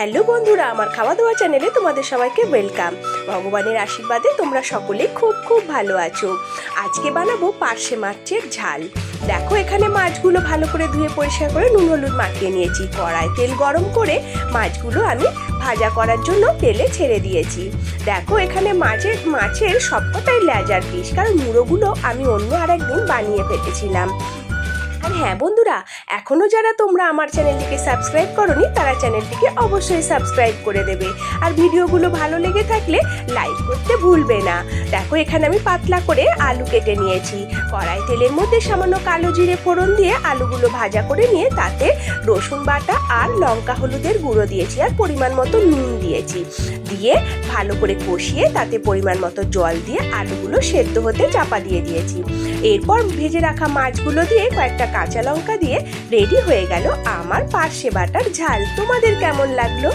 Hello বন্ধুরা, আমার খাওয়া দাওয়া চ্যানেলে তোমাদের সবাইকে ওয়েলকাম। ভগবানের আশীর্বাদে তোমরা সকলে খুব খুব ভালো আছো। আজকে বানাবো পার্শে মাছের ঝাল। দেখো, এখানে মাছগুলো ভালো করে ধুয়ে পরিষ্কার করে নুন হলুদ মাখিয়ে নিয়েছি। কড়ায় তেল গরম করে মাছগুলো আমি ভাজা করার জন্য তেলে ছেড়ে দিয়েছি। দেখো, এখানে মাছের সবকটাই লেজার পিস, কারণ মুড়োগুলো আমি অন্য আরেকদিন বানিয়ে ফেলেছিলাম। আর হ্যাঁ বন্ধুরা, এখনও যারা তোমরা আমার চ্যানেলটিকে সাবস্ক্রাইব করোনি তারা চ্যানেলটিকে অবশ্যই সাবস্ক্রাইব করে দেবে। আর ভিডিওগুলো ভালো লেগে থাকলে লাইক করতে ভুলবে না। দেখো, এখানে আমি পাতলা করে আলু কেটে নিয়েছি। কড়াই তেলের মধ্যে সামান্য কালো জিরে ফোড়ন দিয়ে আলুগুলো ভাজা করে নিয়ে তাতে রসুন বাটা আর লঙ্কা হলুদের গুঁড়ো দিয়েছি, আর পরিমাণ মতো নুন দিয়েছি। দিয়ে ভালো করে কষিয়ে তাতে পরিমাণ মতো জল দিয়ে আলুগুলো সেদ্ধ হতে চাপা দিয়ে দিয়েছি। এরপর ভেজে রাখা মাছগুলো দিয়ে কয়েকটা কাঁচা লঙ্কা দিয়ে রেডি হয়ে গেল আমার পার্শে বাটার ঝাল। তোমাদের কেমন লাগলো?